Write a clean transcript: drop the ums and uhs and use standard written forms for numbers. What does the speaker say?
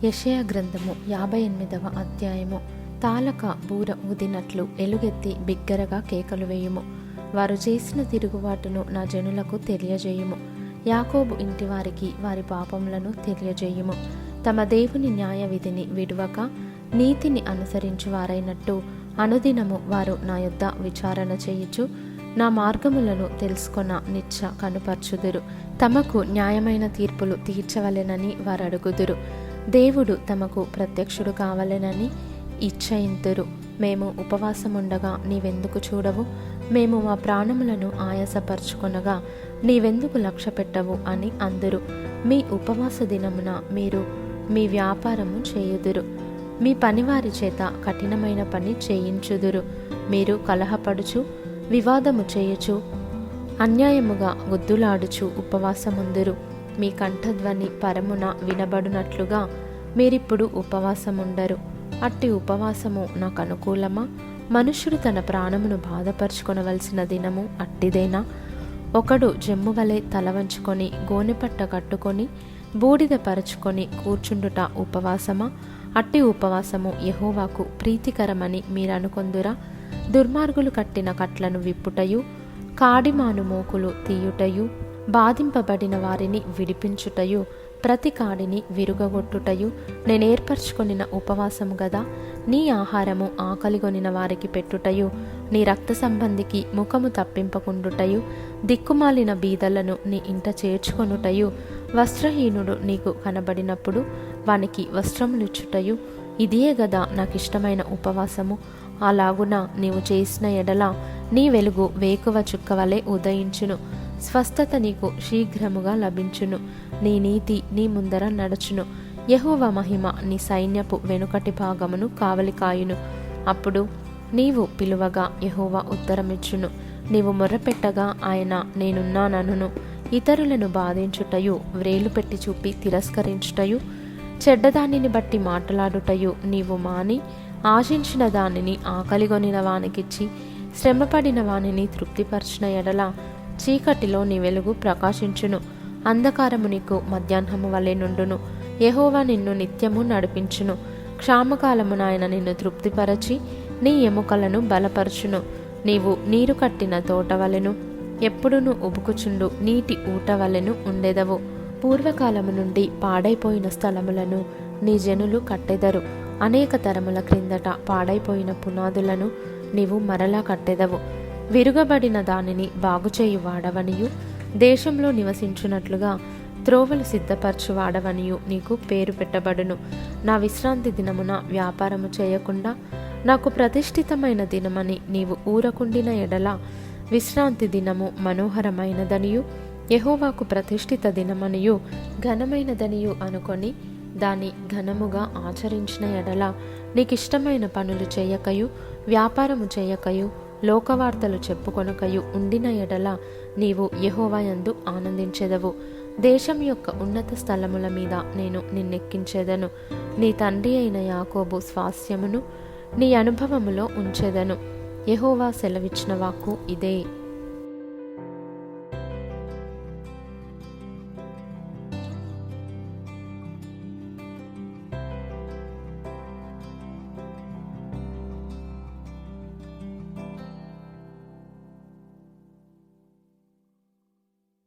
యెషయా గ్రంథము 58వ అధ్యాయము. తాలక బూర ఊదినట్లు ఎలుగెత్తి బిగ్గరగా కేకలు వేయుము. వారు చేసిన తిరుగుబాటును నా జనులకు తెలియజేయుము. యాకోబు ఇంటి వారికి వారి పాపములను తెలియజేయుము. తమ దేవుని న్యాయ విధిని విడువక నీతిని అనుసరించు వారైనట్టు అనుదినము వారు నా యొద్ద విచారణ చేయుచు నా మార్గములను తెలుసుకొన నిచ్చ కనుపర్చుదురు. తమకు న్యాయమైన తీర్పులు తీర్చవలెనని వారు అడుగుదురు. దేవుడు తమకు ప్రత్యక్షుడు కావాలెనని ఇచ్చయింతురు. మేము ఉపవాసముండగా నీవెందుకు చూడవు? మేము మా ప్రాణములను ఆయాసపరచుకొనగా నీవెందుకు లక్ష్య పెట్టవు అని అందురు. మీ ఉపవాస దినమున మీరు మీ వ్యాపారము చేయుదురు. మీ పనివారి చేత కఠినమైన పని చేయించుదురు. మీరు కలహపడుచు వివాదము చేయుచు అన్యాయముగా గుద్దులాడుచు ఉపవాసముందురు. మీ కంఠధ్వని పరమున వినబడునట్లుగా మీరిప్పుడు ఉపవాసముండరు. అట్టి ఉపవాసము నాకు అనుకూలమా? మనుష్యుడు తన ప్రాణమును బాధపరుచుకొనవలసిన దినము అట్టిదేనా? ఒకడు జమ్ము వలె తల వంచుకొని గోనెపట్ట కట్టుకొని బూడిద పరుచుకొని కూర్చుండుట ఉపవాసమా? అట్టి ఉపవాసము యెహోవాకు ప్రీతికరమని మీరనుకొందురా? దుర్మార్గులు కట్టిన కట్లను విప్పుటయు కాడిమాను మోకులు తీయుటయు బాధింపబడిన వారిని విడిపించుటయు ప్రతి కాడిని విరుగగొట్టుటయు నేనేర్పరచుకొనిన ఉపవాసము గదా. నీ ఆహారము ఆకలిగొనిన వారికి పెట్టుటయు నీ రక్త సంబంధికి ముఖము తప్పింపకుండుటయు దిక్కుమాలిన బీదలను నీ ఇంట చేర్చుకొనుటయు వస్త్రహీనుడు నీకు కనబడినప్పుడు వానికి వస్త్రములిచ్చుటయు ఇదియే గదా నాకిష్టమైన ఉపవాసము. అలాగున నీవు చేసిన ఎడల నీ వెలుగు వేకువ చుక్కవలే ఉదయించును. స్వస్థత నీకు శీఘ్రముగా లభించును. నీ నీతి నీ ముందర నడుచును. యెహోవా మహిమ నీ సైన్యపు వెనుకటి భాగమును కావలి కాయును. అప్పుడు నీవు పిలువగా యెహోవా ఉత్తరమిచ్చును. నీవు మొర్రపెట్టగా ఆయన నేనున్నాననును. ఇతరులను బాధించుటయు వ్రేలు పెట్టి చూపి తిరస్కరించుటయు చెడ్డదానిని బట్టి మాట్లాడుటయు నీవు మాని ఆశించిన దానిని ఆకలిగొనిన వానికిచ్చి శ్రమపడిన వానిని తృప్తిపరచిన ఎడల చీకటిలో నీ వెలుగు ప్రకాశించును. అంధకారము నీకు మధ్యాహ్నము వలె నుండును. యెహోవా నిన్ను నిత్యము నడిపించును. క్షామకాలమున ఆయన నిన్ను తృప్తిపరచి నీ ఎముకలను బలపరచును. నీవు నీరు కట్టిన తోట వలెను ఎప్పుడును ఉబుకుచుండు నీటి ఊట వలెను ఉండెదవు. పూర్వకాలము నుండి పాడైపోయిన స్థలములను నీ జనులు కట్టెదరు. అనేక తరముల క్రిందట పాడైపోయిన పునాదులను నీవు మరలా కట్టెదవు. విరుగబడిన దానిని బాగుచేయు వాడవనియు దేశంలో నివసించున్నట్లుగా త్రోవలు సిద్ధపరచు వాడవనియు నీకు పేరు పెట్టబడును. నా విశ్రాంతి దినమున వ్యాపారము చేయకుండా నాకు ప్రతిష్ఠితమైన దినమని నీవు ఊరకుండిన ఎడల విశ్రాంతి దినము మనోహరమైనదనియు యెహోవాకు ప్రతిష్ఠిత దినమనియు ఘనమైనదనియు అనుకొని దాని ఘనముగా ఆచరించిన ఎడల నీకిష్టమైన పనులు చేయకయు వ్యాపారము చేయకయు లోకవార్తలు చెప్పుకొనకయు ఉండిన ఎడల నీవు యెహోవా యందు ఆనందించెదవు. దేశం యొక్క ఉన్నత స్థలముల మీద నేను నిన్నెక్కించెదను. నీ తండ్రి అయిన యాకోబు స్వాస్యమును నీ అనుభవములో ఉంచెదను. యెహోవా సెలవిచ్చిన వాక్కు ఇదే.